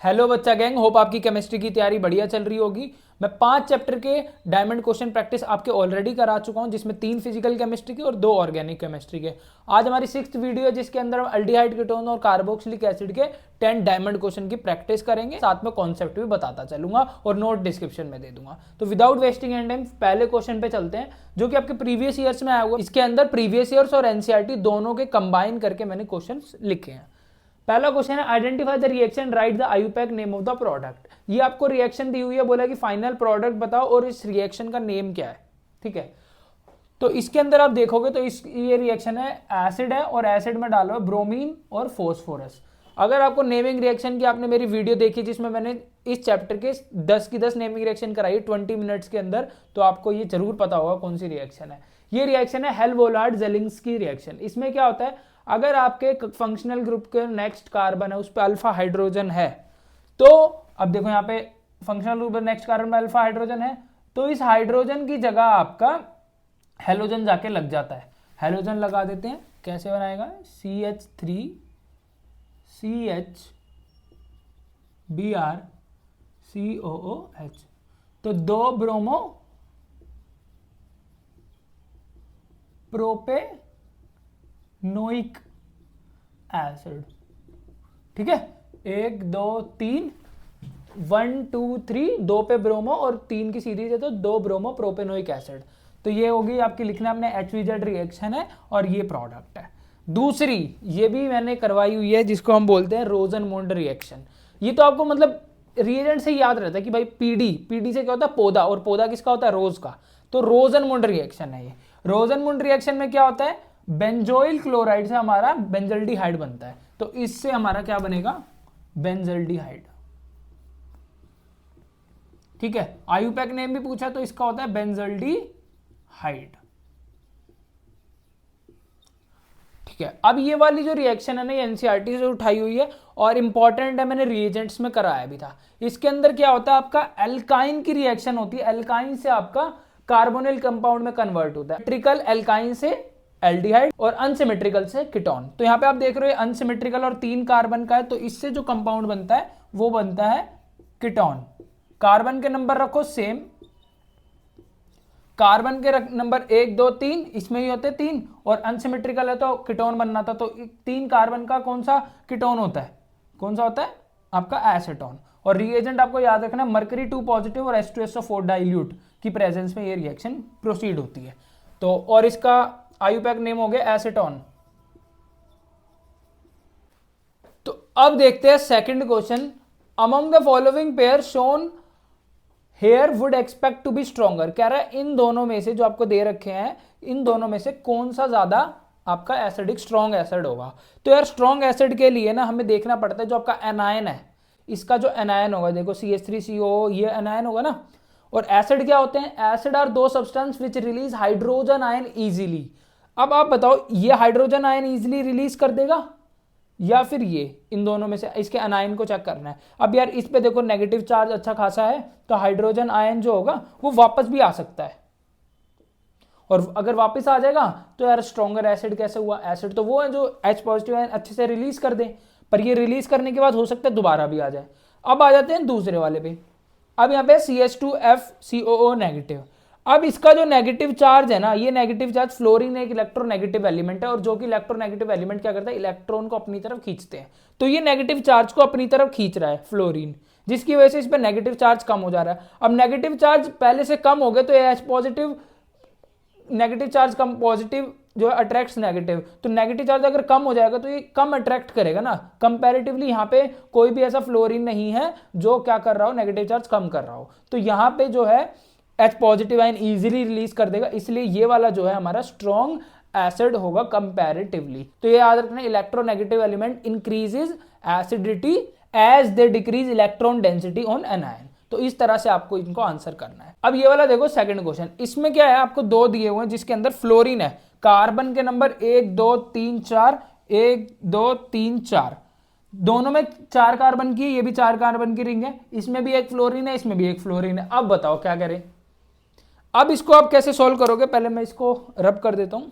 Hello बच्चा gang, hope आपकी chemistry की तैयारी बढ़िया चल रही होगी। मैं 5 चैप्टर के डायमंड क्वेश्चन प्रैक्टिस आपके ऑलरेडी करा चुका हूं, जिसमें 3 फिजिकल केमिस्ट्री के और 2 ऑर्गेनिक केमिस्ट्री के। आज हमारी 6th वीडियो है, जिसके अंदर हम अल्डिहाइड कीटोन और कार्बोक्सिलिक एसिड के 10 डायमंड क्वेश्चन की प्रैक्टिस करेंगे। साथ में कॉन्सेप्ट भी बताता चलूंगा और नोट डिस्क्रिप्शन में दे दूंगा। तो विदाउट वेस्टिंग एंड टाइम पहले क्वेश्चन पे चलते हैं, जो कि आपके प्रीवियस ईयर्स में आया हुआ। इसके अंदर प्रीवियस ईयर्स और एनसीईआरटी दोनों के कंबाइन करके मैंने क्वेश्चन लिखे हैं। पहला क्वेश्चन है, identify the reaction, right the IUPAC name of the product. ये आपको रिएक्शन दी हुई है, बोला कि फाइनल प्रोडक्ट बताओ और इस रिएक्शन का नेम क्या है। ठीक है, तो इसके अंदर आप देखोगे तो ये रिएक्शन है, एसिड है और एसिड में डालो ब्रोमीन और फोस्फोरस। अगर आपको नेमिंग रिएक्शन की आपने मेरी वीडियो देखी, जिसमें मैंने इस चैप्टर के 10 की 10 नेमिंग रिएक्शन कराई 20 मिनट्स के अंदर, तो आपको ये जरूर पता होगा कौन सी रिएक्शन है। ये रिएक्शन है हेल-वोलार्ड-जेलिंस्की रिएक्शन। इसमें क्या होता है, अगर आपके फंक्शनल ग्रुप के नेक्स्ट कार्बन है उस पर अल्फा हाइड्रोजन है, तो अब देखो यहाँ पे फंक्शनल ग्रुप नेक्स्ट कार्बन में अल्फा हाइड्रोजन है, तो इस हाइड्रोजन की जगह आपका हेलोजन जाके लग जाता है। हेलोजन लगा देते हैं, कैसे बनाएगा, CH3 CH Br COOH, तो 2 ब्रोमो प्रोपेनोइक एसिड। ठीक है, 1 2 3 1 2 3, 2 पे ब्रोमो और 3 की सीरीज है, तो 2 ब्रोमो प्रोपेनोइक एसिड। तो ये होगी आपकी, लिखना आपने HVZ रिएक्शन है और ये प्रोडक्ट है। दूसरी ये भी मैंने करवाई हुई है, जिसको हम बोलते हैं रोजनमुंड रिएक्शन। ये तो आपको मतलब रिएजेंट से याद रहता है कि भाई पीडी से क्या होता है, पौधा, और पौधा किसका होता है, रोज का। तो रोजनमुंड रिएक्शन है ये। रोजनमुंड रिएक्शन में क्या होता है, बेंजोइल क्लोराइड से हमारा बेंजल्डिहाइड बनता है, तो इससे हमारा क्या बनेगा, बेंजल्डिहाइड। ठीक है, आईयूपैक नेम भी पूछा तो इसका होता है बेंजल्डिहाइड। ठीक है, अब ये वाली जो रिएक्शन है ना, ये एनसीईआरटी से उठाई हुई है और इंपॉर्टेंट है, मैंने रिएजेंट्स में कराया भी था। इसके अंदर क्या होता है, आपका एल्काइन की रिएक्शन होती है, एल्काइन से आपका कार्बोनिल कंपाउंड में कन्वर्ट होता है। सिमेट्रिकल एल्काइन से एल्डिहाइड और अनसिमेट्रिकल से कीटोन। तो यहां पे आप देख रहे हो अनसिमेट्रिकल और 3 कार्बन का है, तो इससे जो कंपाउंड बनता है वो बनता है कीटोन। कार्बन के नंबर रखो सेम, कार्बन के नंबर 1 2 3, इसमें ही होते 3, और अनसिमेट्रिकल है तो कीटोन बनना था, तो 3 कार्बन का कौन सा कीटोन होता है, कौन सा होता है, आपका एसीटोन। और रिएजेंट आपको याद रखना, मर्करी 2 पॉजिटिव और H2SO4 डाइल्यूट की प्रेजेंस में ये रिएक्शन प्रोसीड होती है। तो और इसका आईयूपैक नेम हो गया एसीटोन। तो अब देखते हैं second question, among the following pair shown here would expect to be stronger. कह रहा है इन दोनों में से जो आपको दे रखे हैं, इन दोनों में से कौन सा ज्यादा आपका एसिडिक स्ट्रॉन्ग एसिड होगा। तो यार स्ट्रॉन्ग एसिड के लिए ना हमें देखना पड़ता है जो आपका एनायन है, इसका जो एनायन होगा, देखो CH3CO, ये एनायन होगा ना। और एसिड क्या होते हैं, एसिड आर दो substance which release hydrogen ion easily. अब आप बताओ, ये हाइड्रोजन आयन इजीली रिलीज कर देगा या फिर ये, इन दोनों में से इसके अनायन को चेक करना है। अब यार इस पे देखो नेगेटिव चार्ज अच्छा खासा है, तो हाइड्रोजन आयन जो होगा वो वापस भी आ सकता है, और अगर वापस आ जाएगा तो यार स्ट्रॉन्गर एसिड कैसे हुआ। एसिड तो वो है जो H पॉजिटिव आयन अच्छे से रिलीज कर दे, पर ये रिलीज करने के बाद हो सकता है दोबारा भी आ जाए। अब आ जाते हैं दूसरे वाले पे। अब यहाँ पे CH2FCOO नेगेटिव। अब इसका जो नेगेटिव चार्ज है ना, ये नेगेटिव चार्ज, फ्लोरीन एक इलेक्ट्रोनेगेटिव एलिमेंट है, और जो कि इलेक्ट्रोनेगेटिव एलिमेंट क्या करता है, इलेक्ट्रॉन को अपनी तरफ खींचते हैं। तो ये नेगेटिव चार्ज को अपनी तरफ खींच रहा है फ्लोरीन, जिसकी वजह से इस पर नेगेटिव चार्ज कम हो जा रहा है। अब नेगेटिव चार्ज पहले से कम हो गए, तो H पॉजिटिव नेगेटिव चार्ज कम, पॉजिटिव जो है अट्रैक्ट्स नेगेटिव, तो नेगेटिव चार्ज अगर कम हो जाएगा तो ये कम अट्रैक्ट करेगा ना कंपैरेटिवली। यहाँ पे कोई भी ऐसा फ्लोरीन नहीं है जो क्या कर रहा हो, नेगेटिव चार्ज कम कर रहा हो, तो यहाँ पे जो है H positive ion easily release कर देगा, इसलिए ये वाला जो है हमारा स्ट्रॉन्ग एसिड होगा कंपैरेटिवली। तो ये याद रखना, electronegative element increases acidity as they decrease electron density on anion. तो इस तरह से आपको इनको आंसर करना है। अब ये वाला देखो सेकंड क्वेश्चन, इसमें क्या है, आपको 2 दिए हुए हैं जिसके अंदर फ्लोरीन है, कार्बन के नंबर 1 2 3 4, 1 2 3 4, दोनों में 4 कार्बन की, ये भी 4 कार्बन की रिंग है, इसमें भी एक फ्लोरीन है, इसमें भी एक फ्लोरीन है। अब बताओ क्या करें। अब इसको आप कैसे सॉल्व करोगे, पहले मैं इसको रब कर देता हूं।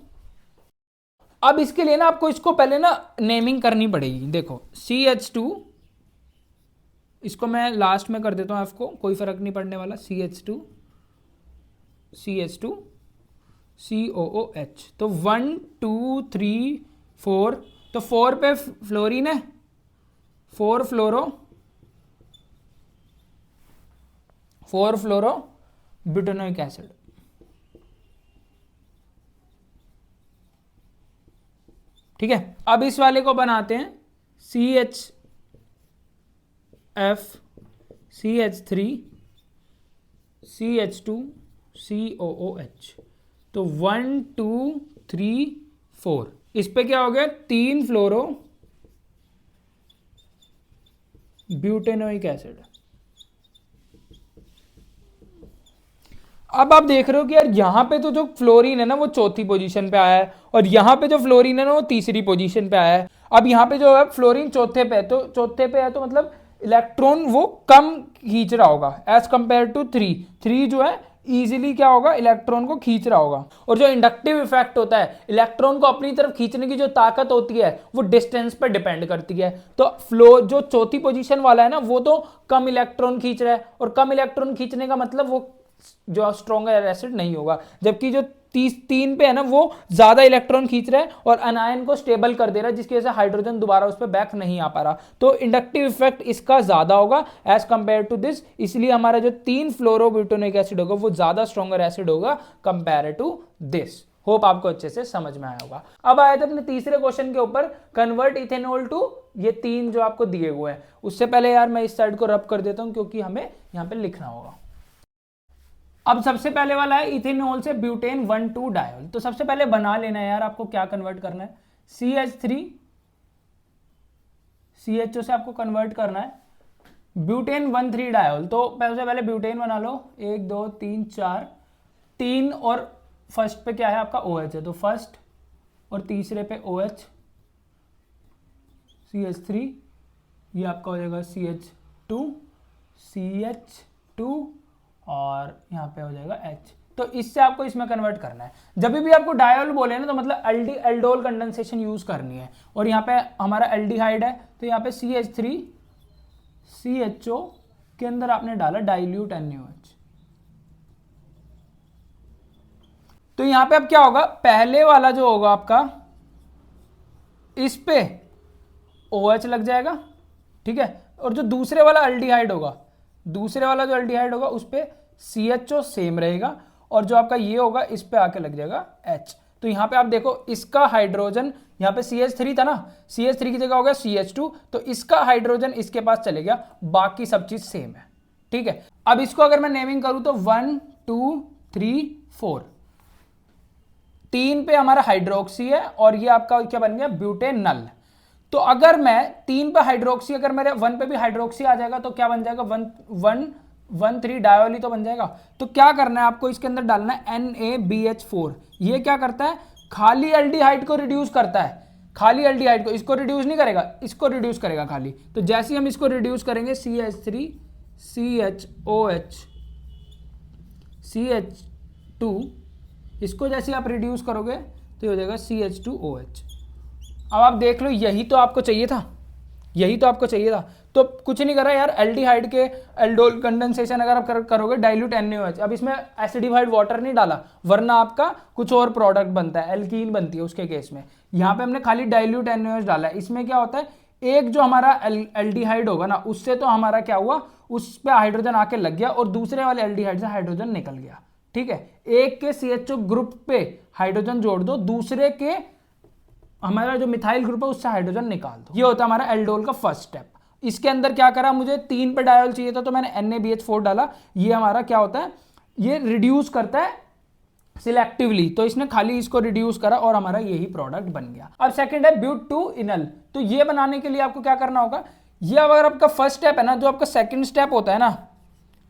अब इसके लिए ना आपको इसको पहले ना नेमिंग करनी पड़ेगी। देखो CH2 इसको मैं लास्ट में कर देता हूँ एफ को, कोई फर्क नहीं पड़ने वाला, CH2 CH2 COOH। तो 1 2 3 4, तो 4 पे फ्लोरीन है, 4 फ्लोरो ब्यूटेनोइक एसिड। ठीक है, अब इस वाले को बनाते हैं CHF CH3 CH2 COOH। तो 1 2 3 4, इस पे क्या हो गया, 3 फ्लोरो ब्यूटेनोइक एसिड। अब आप देख रहे हो कि यार यहां पे तो जो फ्लोरीन है ना वो चौथी पोजीशन पे आया है, और यहां पे जो फ्लोरीन है ना वो तीसरी पोजीशन पे आया है। अब यहां पे जो है फ्लोरीन चौथे पे है, तो चौथे पे है तो मतलब इलेक्ट्रॉन वो कम खींच रहा होगा एज कंपेयर टू 3 जो है इजीली क्या होगा, इलेक्ट्रॉन को खींच रहा होगा। और जो इंडक्टिव इफेक्ट होता है, इलेक्ट्रॉन को अपनी तरफ खींचने की जो ताकत होती है वो डिस्टेंस पर डिपेंड करती है। तो फ्लो जो चौथी पोजीशन वाला है ना वो तो कम इलेक्ट्रॉन खींच रहा है, और कम इलेक्ट्रॉन खींचने का मतलब वो जो स्ट्रॉन्गर एसिड नहीं होगा। जबकि जो 3 पे है ना वो ज्यादा इलेक्ट्रॉन खींच रहा है और अनायन को स्टेबल कर दे रहा है, जिसकी वजह से हाइड्रोजन दोबारा उस पर बैक नहीं आ पा रहा। तो इंडक्टिव इफेक्ट इसका ज्यादा होगा एज कंपेयर टू दिस, इसलिए हमारा जो 3 फ्लोरोब्यूटेनोइक एसिड होगा वो ज्यादा स्ट्रॉन्गर एसिड होगा कंपेयर टू दिस। होप आपको अच्छे से समझ में आया होगा। अब आए थे अपने तीसरे क्वेश्चन के ऊपर, कन्वर्ट इथेनॉल टू, ये 3 जो आपको दिए हुए हैं। उससे पहले यार मैं इस साइड को रब कर देता हूं क्योंकि हमें यहां पे लिखना होगा। अब सबसे पहले वाला है इथेनॉल से ब्यूटेन 1,2 डायोल। तो सबसे पहले बना लेना है यार, आपको क्या कन्वर्ट करना है, CH3 CHO से आपको कन्वर्ट करना है ब्यूटेन 1,3 डायोल। तो सबसे पहले ब्यूटेन बना लो, 1 2 3 4, 3 और फर्स्ट पे क्या है आपका OH है, तो फर्स्ट और तीसरे पे OH, CH3, ये आपका हो जाएगा CH2 CH2 और यहाँ पे हो जाएगा H। तो इससे आपको इसमें कन्वर्ट करना है। जब भी आपको डायोल बोले ना तो मतलब एल्डोल कंडेंसेशन यूज करनी है। और यहाँ पे हमारा एल्डिहाइड है, तो यहाँ पे CH3 CHO के अंदर आपने डाला डाइल्यूट NaOH। तो यहाँ पे अब क्या होगा, पहले वाला जो होगा आपका इस पे OH लग जाएगा, ठीक है, और जो दूसरे वाला एल्डिहाइड होगा, दूसरे वाला जो एल्डिहाइड होगा उस पे CHO सेम रहेगा, और जो आपका ये होगा इस पे आके लग जाएगा H। तो यहाँ पे आप देखो इसका हाइड्रोजन, यहाँ पे CH3 था ना, CH3 की जगह हो गया CH2, तो इसका हाइड्रोजन इसके पास चले गया, बाकी सब चीज सेम है। ठीक है, अब इसको अगर मैं नेमिंग करूं तो 1 2 3 4, 3 पे हमारा हाइड्रोक्सी है और ये आपका क्या बन गया, ब्यूटेनल। तो अगर मैं 3 पे हाइड्रोक्सी, अगर मेरे 1 पे भी हाइड्रोक्सी आ जाएगा तो क्या बन जाएगा, 1,3 डायोल ही तो बन जाएगा। तो क्या करना है आपको, इसके अंदर डालना है NaBH4। ये क्या करता है, खाली एल्डिहाइड को रिड्यूस करता है, खाली एल्डिहाइड को, इसको रिड्यूस नहीं करेगा, इसको रिड्यूस करेगा खाली। तो जैसे ही हम इसको रिड्यूस करेंगे CH3 CHOH CH2, इसको जैसे आप रिड्यूस करोगे तो हो जाएगा CH2OH। अब आप देख लो, यही तो आपको चाहिए था, यही तो आपको चाहिए था। तो कुछ नहीं करा यार, एल्डिहाइड के एल्डोल कंडेंसेशन अगर आप करोगे डाइल्यूट NaOH। अब इसमें एसिडिफाइड वाटर नहीं डाला, वरना आपका कुछ और प्रोडक्ट बनता है, एल्कीन बनती है उसके केस में। यहाँ पे हमने खाली डाइल्यूट NaOH डाला है। इसमें क्या होता है, एक जो हमारा एल्डिहाइड होगा ना उससे तो हमारा क्या हुआ, उस पर हाइड्रोजन आके लग गया और दूसरे वाले एल्डिहाइड से हाइड्रोजन निकल गया। ठीक है, एक के CHO ग्रुप पे हाइड्रोजन जोड़ दो, दूसरे के हमारा जो मिथाइल ग्रुप है उससे हाइड्रोजन निकाल दो। ये होता है हमारा एल्डोल का फर्स्ट स्टेप। इसके अंदर क्या करा, मुझे 3 पे डायोल चाहिए था तो मैंने NaBH4 डाला। ये हमारा क्या होता है, ये रिड्यूस करता है सिलेक्टिवली, तो इसने खाली इसको रिड्यूस करा और हमारा यही प्रोडक्ट बन गया। अब सेकंड है ब्यूट-2-इनल। तो ये बनाने के लिए आपको क्या करना होगा, ये अगर आपका फर्स्ट स्टेप है ना, जो आपका सेकंड स्टेप होता है ना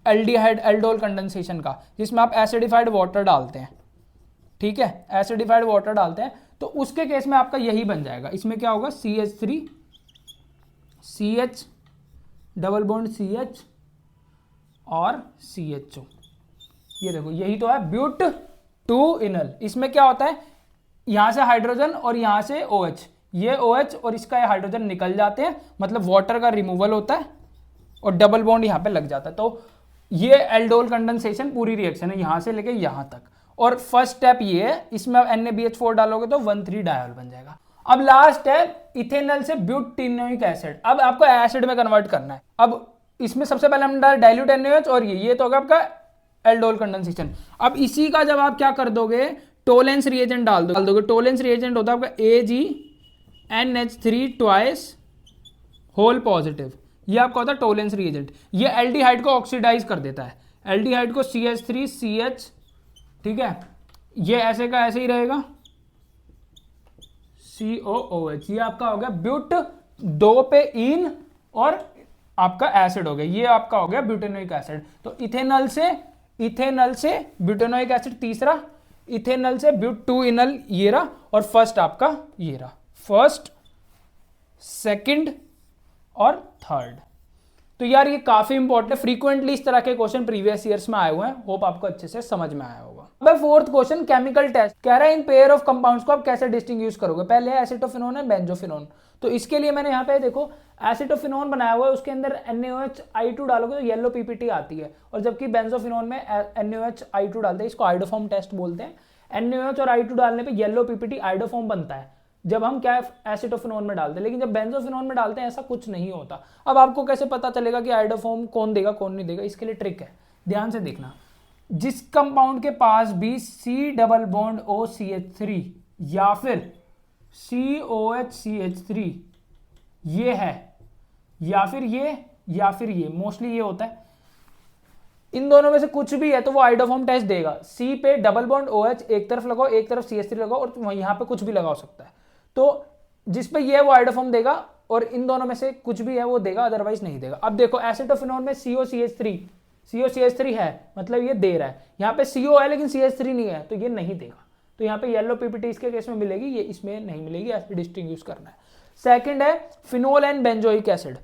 एल्डिहाइड एल्डोल कंडेंसेशन का, जिसमें आप एसिडिफाइड वाटर डालते हैं, ठीक है, एसिडिफाइड वाटर डालते हैं, तो उसके केस में आपका यही बन जाएगा। इसमें क्या होगा, CH3 CH double bond CH और CHO। ये देखो यही तो है ब्यूट-2-इनल। इसमें क्या होता है, यहां से हाइड्रोजन और यहां से OH, ये OH और इसका ये हाइड्रोजन निकल जाते हैं, मतलब वाटर का रिमूवल होता है। और डबल बॉन्ड यहाँ पे लग जाता है। तो ये एल्डोल कंडेंसेशन पूरी रिएक्शन है यहाँ से लेके यहाँ तक। और फर्स्ट स्टेप ये है, इसमें अब NaBH4 डालोगे तो 1,3 डायोल बन जाएगा। अब लास्ट है इथेनॉल से ब्यूटेनोइक एसिड। अब आपको एसिड में कन्वर्ट करना है। अब इसमें सबसे पहले हमने डाला डाइल्यूट NaOH और ये तो होगा आपका एल्डोल कंडेंसेशन। अब इसी का जब आप क्या कर दोगे, टोलेंस रिएजेंट डाल दोगे। टोलेंस रिएजेंट होता है आपका AgNH3 ट्वाइस होल पॉजिटिव, ये आपका होता है टोलेंस रिएजेंट। ये एल्डिहाइड को ऑक्सीडाइज कर देता है, एल्डिहाइड को CH3CH, ठीक है, ये ऐसे का ऐसे ही रहेगा COOH। ये आपका हो गया ब्यूट, 2 पे इन और आपका एसिड हो गया, ये आपका हो गया ब्यूटेनोइक एसिड। तो इथेनॉल से ब्यूटेनोइक एसिड तीसरा, इथेनॉल से ब्यूट 2 इनल ये रहा, और फर्स्ट आपका ये रहा, फर्स्ट, सेकंड और थर्ड। तो यार ये काफी इंपॉर्टेंट है, फ्रीक्वेंटली इस तरह के क्वेश्चन प्रीवियस ईयर्स में आए हुए हैं, होप आपको अच्छे से समझ में आया होगा। अब फोर्थ क्वेश्चन केमिकल टेस्ट कह रहा है, इन पेयर ऑफ कंपाउंड्स को आप कैसे डिस्टिंग्विश करोगे। पहले है एसिटोफिनोन है बेंजोफिनोन। तो इसके लिए मैंने यहाँ पे देखो एसिटोफिनोन बनाया हुआ है, उसके अंदर NaOH डालोगे तो येलो PPT आती है, और जबकि बेंजोफिनोन में NaOH डालते हैं, इसको आइडोफॉर्म टेस्ट बोलते हैं। NaOH और I2 डालने पे येलो PPT आइडोफॉर्म बनता है जब हम क्या एसिटोफिनोन में डालते हैं, लेकिन जब बेंजोफिनोन में डालते हैं ऐसा कुछ नहीं होता। अब आपको कैसे पता चलेगा कि आइडोफॉर्म कौन देगा कौन नहीं देगा, इसके लिए ट्रिक है, ध्यान से देखना। जिस कंपाउंड के पास भी C डबल बॉन्ड OCH3 या फिर COHCH3 ये है, या फिर ये मोस्टली ये होता है, इन दोनों में से कुछ भी है तो वो आइडोफॉर्म टेस्ट देगा। C पे डबल बॉन्ड OH एक तरफ लगाओ, एक तरफ CH3 लगाओ, और यहाँ पे कुछ भी लगा सकता है। तो जिस पे ये है वो आइडोफॉर्म देगा, और इन दोनों में से कुछ भी है वो देगा, अदरवाइज नहीं देगा। अब देखो एसिटोफिनोन में COCH3 है, मतलब ये दे रहा है। यहाँ पे CO है लेकिन CH3 नहीं है, तो ये नहीं देगा। तो यहाँ पे येलो PPT इसके केस में मिलेगी, ये इसमें नहीं मिलेगी, ऐसे डिस्टिंग्विश करना है। सेकंड है phenol and benzoic acid.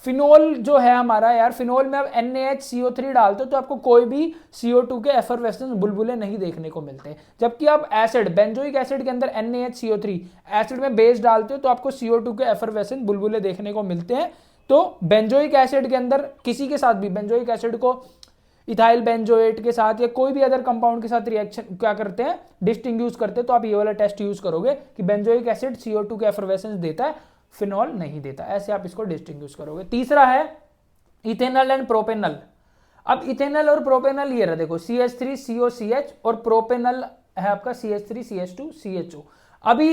Phenol जो है हमारा यार, फिनोल में अब NaHCO3 डालते हो तो आपको कोई भी CO2 के एफरवेसेंस बुलबुले नहीं देखने को मिलते, जबकि आप एसिड बेंजोइक एसिड के अंदर NaHCO3 एसिड में बेस डालते हो तो आपको CO2 के एफरवेसेंस बुलबुले देखने को मिलते हैं। तो बेंजोइक एसिड के अंदर किसी के साथ भी बेंजोइक एसिड को इथाइल बेंजोएट के साथ या कोई भी अदर कंपाउंड के साथ रिएक्शन क्या करते हैं, डिस्टिंग्विश करते हैं, तो आप ये वाला टेस्ट यूज करोगे कि बेंजोइक एसिड CO2 के एफरवेसेंस देता है, फिनॉल नहीं देता, ऐसे आप इसको डिस्टिंग्विश करोगे। तीसरा है इथेनॉल एंड प्रोपेनॉल। अब इथेनॉल और प्रोपेनॉल ये रहा, देखो CH3COCH और प्रोपेनॉल है आपका CH3CH2CHO। अभी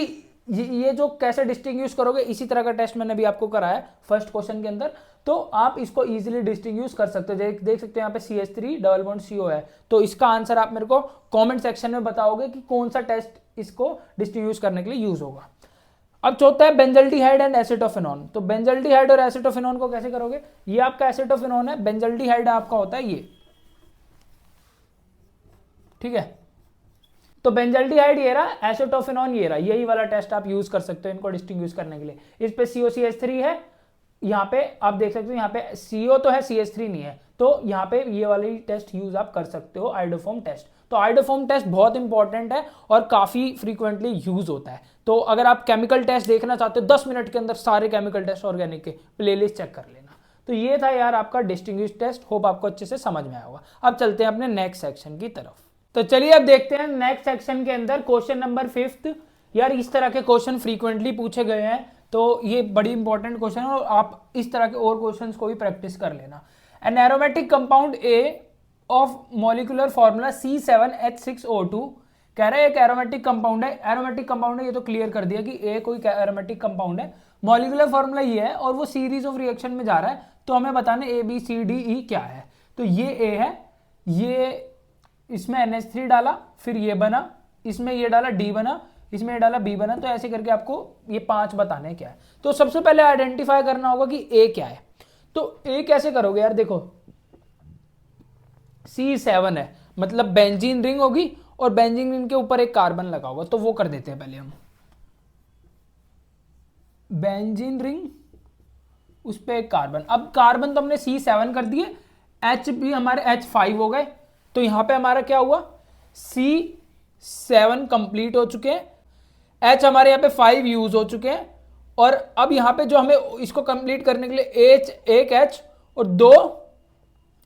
ये जो कैसे डिस्टिंग्विश करोगे, इसी तरह का टेस्ट मैंने भी आपको कराया फर्स्ट क्वेश्चन के अंदर, तो आप इसको इजीली डिस्टिंग्विश कर सकते हो। देख सकते हो यहाँ पे CH3 डबल बॉन्ड CO है, तो इसका आंसर आप मेरे को कमेंट सेक्शन में बताओगे कि कौन सा टेस्ट इसको डिस्टिंग्विश करने के लिए यूज होगा। अब चौथा है बेंजल्डिहाइड एंड एसिटोफिनोन। तो बेंजल्डिहाइड और एसिटोफिनोन को कैसे करोगे, ये आपका एसिटोफिनोन है, बेंजल्डिहाइड आपका होता है ये, ठीक है। तो बेंजल्डिहाइड ये रहा, एसिटोफिनोन ये रहा, यही वाला टेस्ट आप यूज कर सकते हो इनको डिस्टिंग्विश करने के लिए। इस पे COCH3 है, यहाँ पे आप देख सकते हो, यहाँ पे CO तो है, CH3 नहीं है, तो यहाँ पे ये वाली टेस्ट यूज आप कर सकते हो, आइडोफॉर्म टेस्ट। तो आइडोफॉर्म टेस्ट बहुत इंपॉर्टेंट है और काफी फ्रीक्वेंटली यूज होता है। तो अगर आप केमिकल टेस्ट देखना चाहते हो 10 मिनट के अंदर सारे केमिकल टेस्ट ऑर्गेनिक के, प्लेलिस्ट चेक कर लेना। तो ये था यार आपका डिस्टिंग्विश टेस्ट, होप आपको अच्छे से समझ में आया होगा। अब चलते हैं अपने नेक्स्ट सेक्शन की तरफ। तो चलिए अब देखते हैं नेक्स्ट सेक्शन के अंदर क्वेश्चन नंबर 5। यार इस तरह के क्वेश्चन फ्रीक्वेंटली पूछे गए हैं, तो ये बड़ी इंपॉर्टेंट क्वेश्चन है और आप इस तरह के और क्वेश्चंस को भी प्रैक्टिस कर लेना। An aromatic compound A of molecular formula C7H6O2 कह रहा है एक एरोमेटिक कंपाउंड है। एरोमेटिक कंपाउंड है ये तो क्लियर कर दिया कि ए कोई एरोमेटिक कंपाउंड है, मॉलिक्यूलर फॉर्मूला ये है और वो सीरीज ऑफ रिएक्शन में जा रहा है, तो हमें बताना ABCDE क्या है। तो ये ए है, ये इसमें NH3 डाला, फिर ये बना, इसमें ये डाला D बना, इसमें ये डाला B बना, तो ऐसे करके आपको ये 5 बताने क्या है। तो सबसे पहले आइडेंटिफाई करना होगा कि A क्या है। तो A कैसे करोगे यार, देखो C7 है मतलब बेंजीन रिंग होगी और बेंजीन रिंग के ऊपर एक कार्बन लगा होगा, तो वो कर देते हैं पहले हम, बेंजीन रिंग उस पे एक कार्बन। अब कार्बन तो हमने C7 कर दिए, H भी हमारे H5 हो गए, तो यहां पे हमारा क्या हुआ C7 कंप्लीट हो चुके हैं, H हमारे यहाँ पे 5 यूज हो चुके हैं, और अब यहाँ पे जो हमें इसको कंप्लीट करने के लिए एक H और 2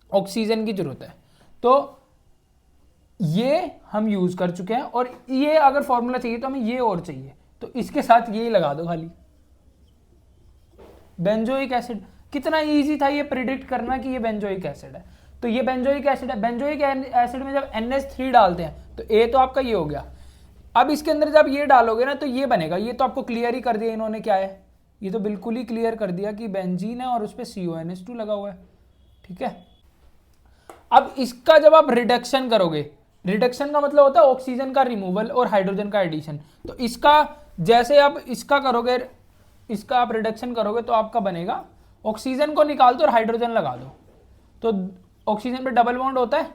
ऑक्सीजन की जरूरत है। तो ये हम यूज कर चुके हैं, और ये अगर फॉर्मूला चाहिए तो हमें ये और चाहिए, तो इसके साथ ये लगा दो खाली, बेंजोइक एसिड। कितना इजी था ये प्रिडिक्ट करना कि ये बेंजोइक एसिड है। तो ये बेंजोइक एसिड है। बेंजोइक एसिड में जब NH3 डालते हैं तो ए तो आपका ये हो गया। अब इसके अंदर जब ये डालोगे ना तो ये बनेगा। ये तो आपको क्लियर ही कर दिया इन्होंने, क्या है, ये तो बिल्कुल ही क्लियर कर दिया कि बेंजीन है और उस पर CONH2 लगा हुआ है। ठीक है, अब इसका जब आप रिडक्शन करोगे, रिडक्शन का मतलब होता है ऑक्सीजन का रिमूवल और हाइड्रोजन का एडिशन। तो इसका जैसे आप इसका करोगे, इसका आप रिडक्शन करोगे तो आपका बनेगा, ऑक्सीजन को निकाल दो और हाइड्रोजन लगा दो, तो ऑक्सीजन पे डबल बॉन्ड होता है।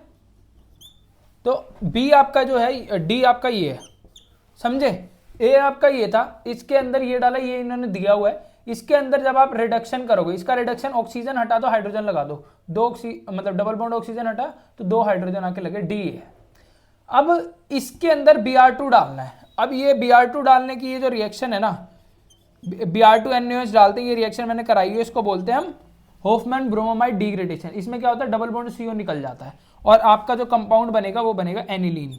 तो बी आपका जो है, डी आपका ये है, समझे। ए आपका ये था, इसके अंदर ये डाला, ये इन्होंने दिया हुआ है। इसके अंदर जब आप रिडक्शन करोगे, इसका रिडक्शन ऑक्सीजन हटा दो, हाइड्रोजन लगा दो, मतलब डबल बॉन्ड ऑक्सीजन हटा तो 2 हाइड्रोजन आके लगे, डी है। अब इसके अंदर Br2 डालना है। अब ये Br2 डालने की ये जो रिएक्शन है ना, Br2NaOH डालते हैं, ये रिएक्शन मैंने कराई है, इसको बोलते हैं हम होफमैन ब्रोमोमाइड डिग्रेडेशन। इसमें क्या होता है, डबल बॉन्ड CO निकल जाता है और आपका जो कंपाउंड बनेगा वो बनेगा एनिलीन।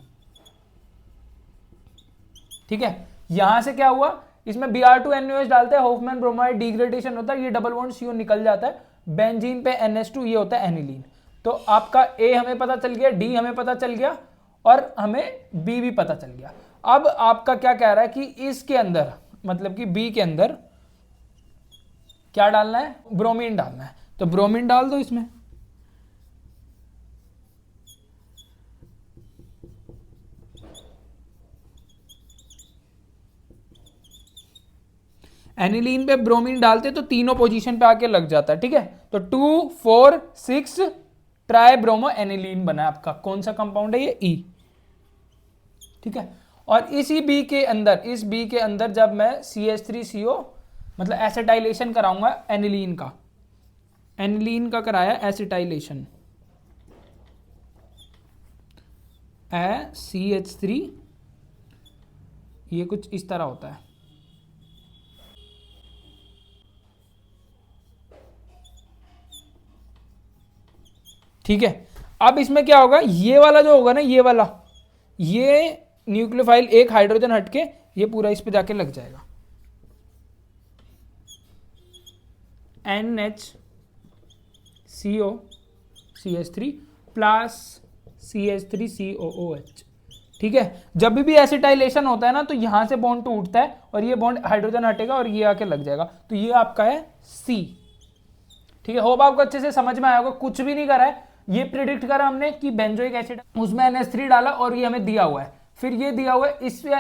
ठीक है, यहां से क्या हुआ, इसमें Br2NaOH डालते हैं, होफमैन ब्रोमाइड डिग्रेडेशन होता है, ये डबल बॉन्ड CO निकल जाता है, बेंजीन पे NH2, ये होता है एनिलीन। तो आपका A हमें पता चल गया, D हमें पता चल गया और हमें B भी पता चल गया। अब आपका क्या कह रहा है कि इसके अंदर, मतलब कि B के अंदर क्या डालना है, ब्रोमीन डालना है। तो ब्रोमीन डाल दो इसमें। एनिलीन पे ब्रोमीन डालते तो तीनों पोजीशन पे आके लग जाता है। ठीक है, तो 2, 4, 6 ट्राई ब्रोमो एनिलीन बना आपका। कौन सा कंपाउंड है ये, E। ठीक है, और इसी बी के अंदर, इस बी के अंदर जब मैं CH3CO मतलब एसिटाइलेशन कराऊंगा एनिलीन का, एनिलीन का कराया एसिटाइलेशन, CH3, ये कुछ इस तरह होता है। ठीक है, अब इसमें क्या होगा, ये वाला जो होगा ना, ये वाला, ये न्यूक्लियोफाइल एक हाइड्रोजन हटके ये पूरा इस पे जाके लग जाएगा, NHCO CH3 प्लस CH3COOH। ठीक है, जब भी एसिटाइलेशन होता है ना तो यहां से बॉन्ड टूटता है और ये बॉन्ड हाइड्रोजन हटेगा और ये आके लग जाएगा, तो ये आपका है C। ठीक है, होप आपको अच्छे से समझ में आया होगा। कुछ भी नहीं करा है, ये प्रिडिक्ट करा हमने कि बेंजोइक एसिड, उसमें NH3 डाला और ये हमें दिया हुआ है, फिर ये दिया हुआ है,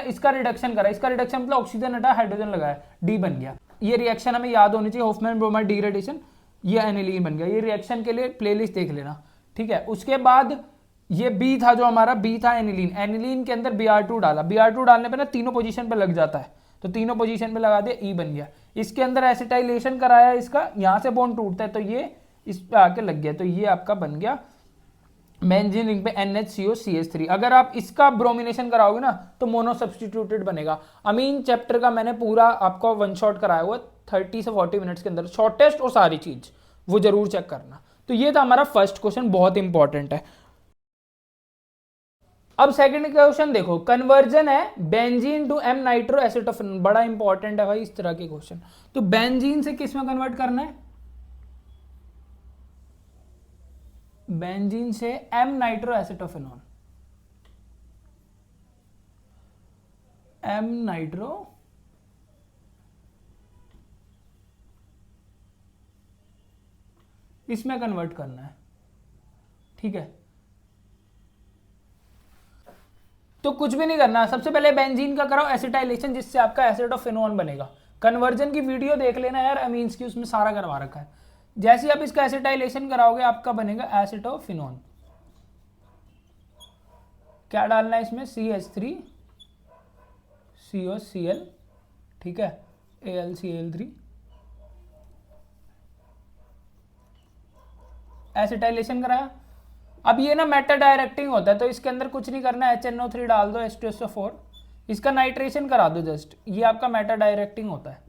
इसका रिडक्शन करा, इसका रिडक्शन मतलब ऑक्सीजन हटा हाइड्रोजन लगाया, D बन गया। ये रिएक्शन हमें याद होनी चाहिए, होफमैन ब्रोमाइड डिग्रेडेशन, ये एनिलीन बन गया। ये रिएक्शन के लिए प्लेलिस्ट देख लेना। ठीक है, उसके बाद ये बी था, जो हमारा बी था एनिलीन, एनिलीन के अंदर Br2 डाला, Br2 डालने पे ना तीनों पोजीशन पे लग जाता है, तो तीनों पोजीशन पे लगा दिया, E बन गया। इसके अंदर एसिटाइलेशन कराया, इसका यहां से बॉन्ड टूटता है तो ये इस पे आके लग गया, तो ये आपका बन गया बेंजीन रिंग पे NHCO CH3। अगर आप इसका ब्रोमिनेशन कराओगे ना तो मोनो सब्सटीट्यूटेड बनेगा। अमीन चैप्टर का मैंने पूरा आपको वन शॉट कराया हुआ 30 से 40 मिनट्स के अंदर, शॉर्टेस्ट और सारी चीज वो जरूर चेक करना। तो ये था हमारा फर्स्ट क्वेश्चन, बहुत इंपॉर्टेंट है। अब सेकंड क्वेश्चन देखो, कन्वर्जन है बेंजीन टू M नाइट्रो एसिटोफेनोन, बड़ा इंपॉर्टेंट है भाई इस तरह के क्वेश्चन। तो बेंजीन से किस में कन्वर्ट करना है, बेंजीन से M नाइट्रो एसिटोफेनोन, M नाइट्रो इसमें कन्वर्ट करना है। ठीक है, तो कुछ भी नहीं करना, सबसे पहले बेंजीन का कराओ एसिटाइलेशन, जिससे आपका एसिटोफेनोन बनेगा। कन्वर्जन की वीडियो देख लेना यार अमीन्स की, उसमें सारा करवा रखा है। जैसे आप इसका एसिटाइलेशन कराओगे आपका बनेगा एसिटोफिनोन। क्या डालना है इसमें, CH3COCl, ठीक है, AlCl3, एसिटाइलेशन कराया। अब ये ना मेटा डायरेक्टिंग होता है, तो इसके अंदर कुछ नहीं करना, HNO3 डाल दो, H2SO4, इसका नाइट्रेशन करा दो जस्ट, ये आपका मेटा डायरेक्टिंग होता है।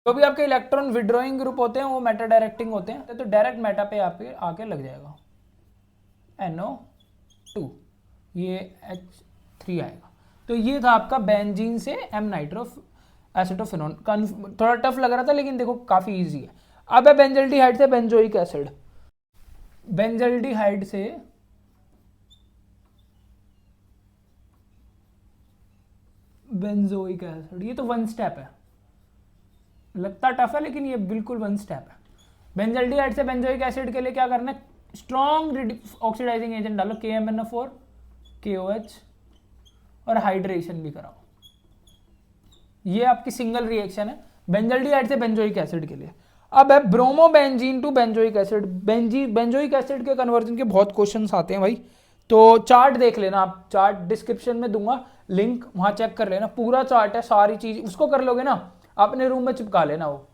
जो भी आपके इलेक्ट्रॉन विड्रॉइंग ग्रुप होते हैं वो मेटा डायरेक्टिंग होते हैं, तो डायरेक्ट मेटा पे आपके आके लग जाएगा NO2, ये H3 आएगा। तो ये था आपका बेंजीन से एम नाइट्रो एसिटोफिनोन। थोड़ा टफ लग रहा था लेकिन देखो काफी इजी है। अब है बेंजल्डिहाइड से बेंजोइक एसिड। बेंजल्डिहाइड से बेंजोइक एसिड, ये तो वन स्टेप है, लगता टफ है लेकिन ये बिल्कुल वन स्टेप है। बेंजल्डिहाइड से बेंजोइक एसिड के लिए क्या करना है, स्ट्रॉन्ग ऑक्सीडाइजिंग एजेंट डालो KMnO4 KOH और हाइड्रेशन भी कराओ। ये आपकी सिंगल रिएक्शन है बेंजल्डिहाइड से बेंजोइक एसिड के लिए। अब है bromobenzene to benzoic acid. Benzoic acid के कन्वर्जन के बहुत क्वेश्चंस आते हैं भाई, तो चार्ट देख लेना आप, चार्ट डिस्क्रिप्शन में दूंगा लिंक, वहां चेक कर लेना, पूरा चार्ट है, सारी चीज उसको कर लोगे ना अपने रूम में चिपका लेना, वो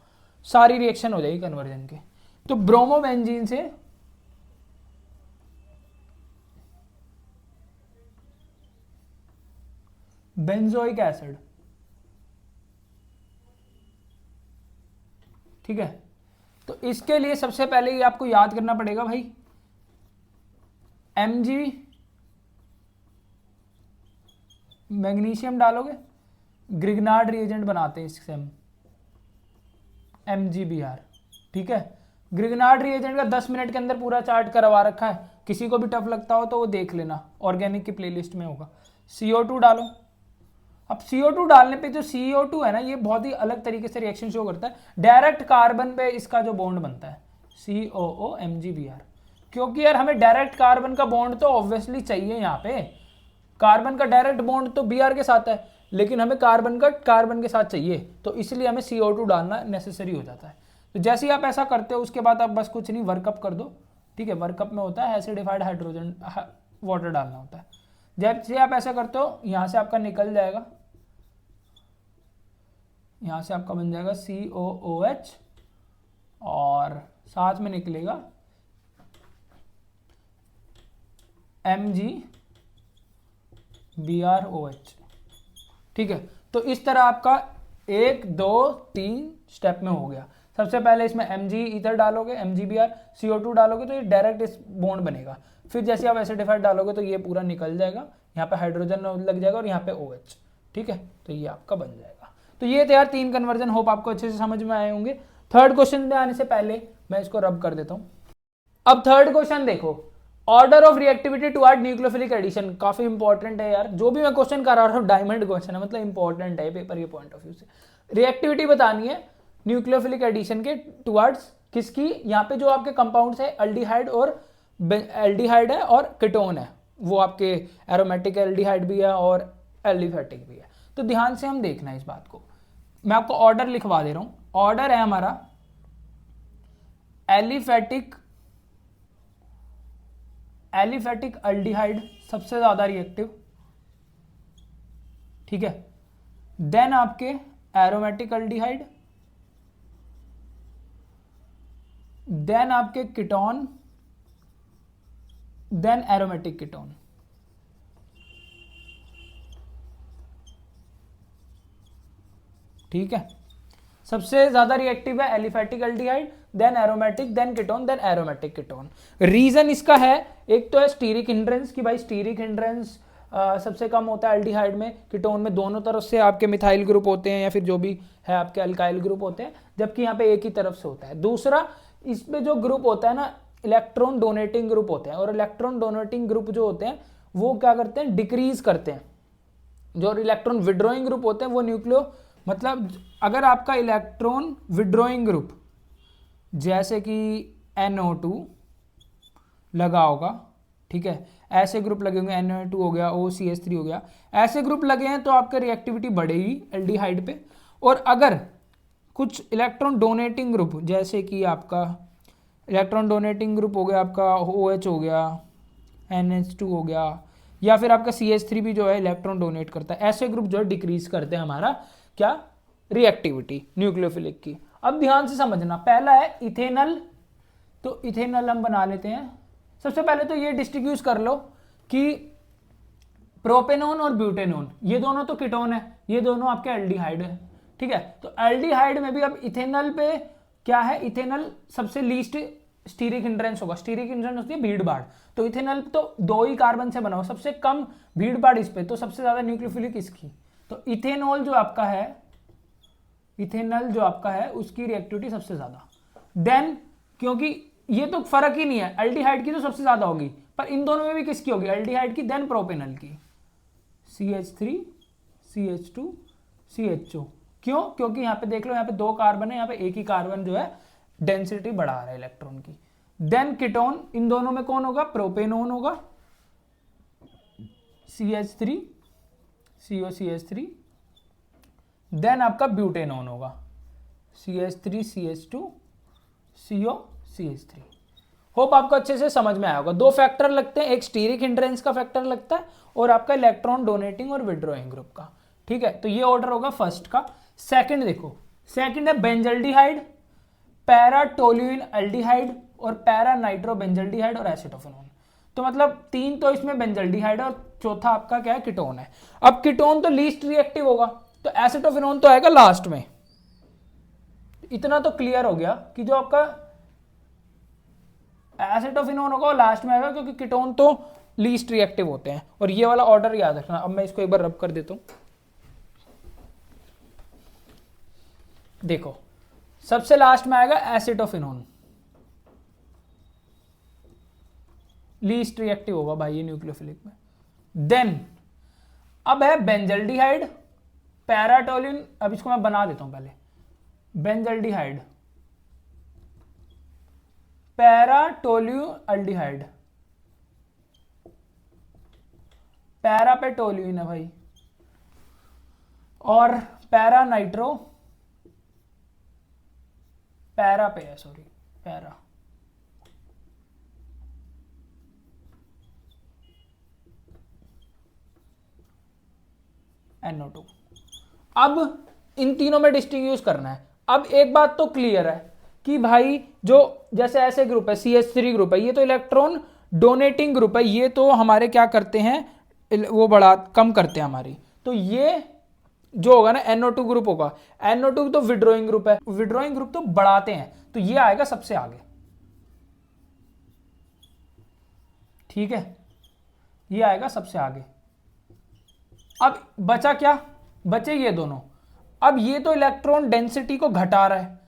सारी रिएक्शन हो जाएगी कन्वर्जन के। तो ब्रोमोबेंजीन से बेंजोइक एसिड, ठीक है। तो इसके लिए सबसे पहले ये आपको याद करना पड़ेगा भाई, Mg मैग्नीशियम डालोगे, ग्रिग्नार्ड रिएजेंट बनाते हैं इससे हम, MgBr, ठीक है। ग्रिग्नार्ड रिएजेंट का 10 मिनट के अंदर पूरा चार्ट करवा रखा है, किसी को भी टफ लगता हो तो वो देख लेना, ऑर्गेनिक की प्लेलिस्ट में होगा। CO2 डालो। अब CO2 डालने पे जो CO2 है ना, ये बहुत ही अलग तरीके से रिएक्शन शो करता है, डायरेक्ट कार्बन पे इसका जो बॉन्ड बनता है COO-MgBr, क्योंकि यार हमें डायरेक्ट कार्बन का बॉन्ड तो ऑब्वियसली चाहिए, यहाँ पे कार्बन का डायरेक्ट बॉन्ड तो Br के साथ है, लेकिन हमें कार्बन का कार्बन के साथ चाहिए, तो इसलिए हमें CO2 डालना नेसेसरी हो जाता है। तो जैसे ही आप ऐसा करते हो उसके बाद आप बस कुछ नहीं, वर्कअप कर दो, ठीक है। वर्कअप में होता है एसिडिफाइड हाइड्रोजन वाटर डालना होता है। जैसे आप ऐसा करते हो यहाँ से आपका निकल जाएगा, यहाँ से आपका बन जाएगा COOH और साथ में निकलेगा MgBrOH, ठीक है। तो इस तरह आपका 1 2 3 स्टेप में हो गया। सबसे पहले इसमें Mg ईथर डालोगे, MgBr, CO2 डालोगे तो ये डायरेक्ट इस बॉन्ड बनेगा। फिर जैसे आप एसिडिफाइड डालोगे तो ये पूरा निकल जाएगा, यहाँ पे हाइड्रोजन लग जाएगा और यहाँ पे OH, ठीक है। तो ये आपका बन जाएगा। तो ये थे यार 3 कन्वर्जन, होप आपको अच्छे से समझ में आए होंगे। थर्ड क्वेश्चन में आने से पहले मैं इसको रब कर देता हूँ। अब थर्ड क्वेश्चन देखो, order of reactivity toward nucleophilic addition, काफी इंपॉर्टेंट है यार, जो भी मैं क्वेश्चन कर रहा हूँ डायमंड क्वेश्चन है, मतलब इंपॉर्टेंट है पेपर के पॉइंट ऑफ व्यू से। रिएक्टिविटी बतानी है न्यूक्लियोफिलिक एडिशन के टुवर्ड्स किसकी, यहाँ पे जो आपके कंपाउंड्स है एल्डिहाइड है और कीटोन है, वो आपके एरोमेटिक एल्डिहाइड भी है और एलिफेटिक भी है। तो ध्यान से हम देखना है इस बात को, मैं आपको ऑर्डर लिखवा दे रहा हूं। ऑर्डर है हमारा एलिफेटिक एल्डिहाइड सबसे ज्यादा रिएक्टिव, ठीक है। देन आपके एरोमेटिक एल्डिहाइड, देन आपके कीटोन, देन एरोमेटिक कीटोन, ठीक है। सबसे ज्यादा रिएक्टिव है aliphatic aldehyde, then aromatic, then ketone, then aromatic ketone. Reason इसका है, एक तो है स्टीरिक हिंड्रेंस की भाई, स्टीरिक हिंड्रेंस सबसे कम होता है एल्डिहाइड में, कीटोन में दोनों तरफ से आपके मिथाइल ग्रुप होते हैं या फिर जो भी है आपके अल्काइल ग्रुप होते हैं, जबकि यहाँ पे एक ही तरफ से होता है। दूसरा, इसमें जो ग्रुप होता है ना, इलेक्ट्रॉन डोनेटिंग ग्रुप होते हैं, और इलेक्ट्रॉन डोनेटिंग ग्रुप जो होते हैं वो क्या करते हैं, डिक्रीज करते हैं। जो इलेक्ट्रॉन विड्रॉइंग ग्रुप होते हैं वो न्यूक्लियो, मतलब अगर आपका इलेक्ट्रॉन विड्रॉइंग ग्रुप जैसे कि NO2 लगा होगा, ठीक है, ऐसे ग्रुप लगे होंगे, NO2 हो गया, OCH3 हो गया, ऐसे ग्रुप लगे हैं तो आपका रिएक्टिविटी बढ़ेगी एल्डिहाइड पे। और अगर कुछ इलेक्ट्रॉन डोनेटिंग ग्रुप, जैसे कि आपका इलेक्ट्रॉन डोनेटिंग ग्रुप हो गया आपका OH हो गया, NH2 हो गया, या फिर आपका CH3 भी जो है इलेक्ट्रॉन डोनेट करता है, ऐसे ग्रुप जो है डिक्रीज करते हैं हमारा क्या, रिएक्टिविटी न्यूक्लियोफिलिक की। अब ध्यान से समझना, पहला है इथेनल, तो इथेनल हम बना लेते हैं। सबसे पहले तो ये डिस्टिंग्विश कर लो कि प्रोपेनॉन और ब्यूटेनॉन, ये दोनों तो कीटोन है, ये दोनों आपके एल्डिहाइड है, ठीक है। तो एल्डिहाइड में भी अब इथेनॉल पे क्या है, इथेनॉल सबसे लीस्ट स्टीरिक हिंड्रेंस होगा। स्टीरिक हिंड्रेंस होती है भीड़ भाड़, तो इथेनॉल तो 2 ही कार्बन से बना हो, सबसे कम भीड़ भाड़ इस पे, तो सबसे ज्यादा न्यूक्लियोफिलिक इसकी। तो इथेनॉल जो आपका है, इथेनॉल जो आपका है उसकी रिएक्टिविटी सबसे ज्यादा। देन क्योंकि ये तो फर्क ही नहीं है, एल्डिहाइड की तो सबसे ज्यादा होगी, पर इन दोनों में भी किसकी होगी, एल्डिहाइड की, देन प्रोपेनॉल की, CH3 CH2 CHO। क्यों, क्योंकि यहाँ पे देख लो, यहाँ पे 2 कार्बन है, यहाँ पे एक ही कार्बन जो है डेंसिटी बढ़ा रहा है इलेक्ट्रॉन की। देन कीटोन, इन दोनों में कौन होगा, प्रोपेनोन होगा, CH3 COCH3। देन आपका ब्यूटेनोन होगा, CH3 CH2 COCH3। होप आपको अच्छे से समझ में आया होगा। 2 फैक्टर लगते हैं, एक स्टीरिक हिंड्रेंस का फैक्टर लगता है और आपका इलेक्ट्रॉन डोनेटिंग और विड्रॉइंग ग्रुप का, ठीक है। तो ये ऑर्डर होगा फर्स्ट का। सेकंड देखो, सेकंड है बेंजल्डिहाइड, पैरा टोल्यूइन एल्डिहाइड और पैरा नाइट्रो बेंजल्डिहाइड और एसिटोफेनोन। तो मतलब 3 तो इसमें बेंजल्डिहाइड और चौथा आपका क्या है, कीटोन है। अब कीटोन तो लीस्ट रिएक्टिव होगा, तो एसिटोफेनोन तो आएगा लास्ट में। इतना तो क्लियर हो गया कि जो आपका एसिटोफेनोन होगा वो लास्ट में आएगा, क्योंकि कीटोन तो लीस्ट रिएक्टिव होते हैं। और ये वाला ऑर्डर याद रखना। अब मैं इसको एक बार रब कर देता हूं, देखो सबसे लास्ट में आएगा एसिटोफेनोन, लीस्ट रिएक्टिव होगा भाई ये न्यूक्लियोफिलिक में। देन अब है बेंजल्डिहाइड, पैराटोलिन, अब इसको मैं बना देता हूं पहले, बेंजल्डिहाइड, पैराटोल्यूअल्डिहाइड, पैरा पे टोल्यूइन है भाई, और पैरा नाइट्रो, पैरा पे है, सॉरी पैरा, NO2। अब इन तीनों में डिस्टिंग्विश करना है। अब एक बात तो क्लियर है कि भाई जो जैसे ऐसे ग्रुप है, CH3 ग्रुप है, ये तो इलेक्ट्रॉन डोनेटिंग ग्रुप है, ये तो हमारे क्या करते हैं, वो बड़ा कम करते हैं हमारी। तो ये जो होगा ना NO2 ग्रुप होगा, NO2 तो विड्रॉइंग ग्रुप है, विड्रॉइंग ग्रुप तो बढ़ाते हैं, तो ये आएगा सबसे आगे, ठीक है, ये आएगा सबसे आगे। अब बचा क्या, बचे ये दोनों। अब ये तो इलेक्ट्रॉन डेंसिटी को घटा रहा है,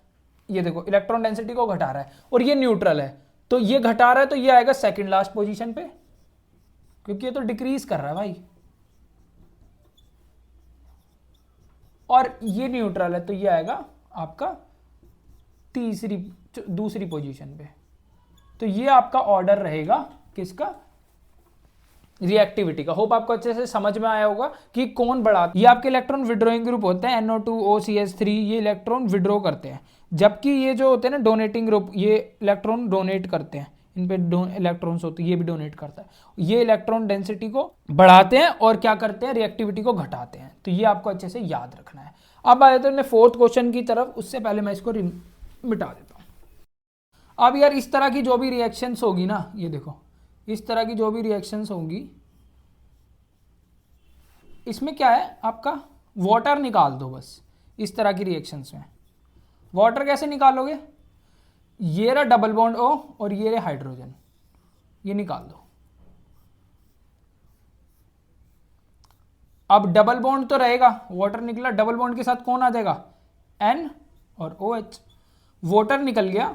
ये देखो इलेक्ट्रॉन डेंसिटी को घटा रहा है, और ये न्यूट्रल है, तो ये घटा रहा है, तो ये आएगा सेकंड लास्ट पोजीशन पे, क्योंकि ये तो डिक्रीज कर रहा है भाई, और ये न्यूट्रल है, तो ये आएगा आपका दूसरी पोजीशन पे। तो ये आपका ऑर्डर रहेगा किसका, रिएक्टिविटी का। होप आपको अच्छे से समझ में आया होगा कि कौन बड़ा, ये आपके इलेक्ट्रॉन विड्रॉइंग ग्रुप होते हैं, NO2 OCH3, ये इलेक्ट्रॉन विड्रॉ करते हैं, जबकि ये जो होते हैं ना डोनेटिंग ग्रुप, ये इलेक्ट्रॉन डोनेट करते हैं, इन पे इलेक्ट्रॉन्स होते हैं, ये भी डोनेट करता है, ये इलेक्ट्रॉन डेंसिटी को बढ़ाते हैं और क्या करते हैं, रिएक्टिविटी को घटाते हैं। तो ये आपको अच्छे से याद रखना है। अब आए तो फोर्थ क्वेश्चन की तरफ, उससे पहले मैं इसको मिटा देता हूँ। अब यार इस तरह की जो भी रिएक्शंस होगी ना, ये देखो इस तरह की जो भी रिएक्शंस होंगी, इसमें क्या है आपका, वाटर निकाल दो बस। इस तरह की रिएक्शंस में वाटर कैसे निकालोगे, ये रहा डबल बॉन्ड O और ये रहा हाइड्रोजन, ये निकाल दो। अब डबल बॉन्ड तो रहेगा, वाटर निकला, डबल बॉन्ड के साथ कौन आ जाएगा, N और OH। वाटर निकल गया,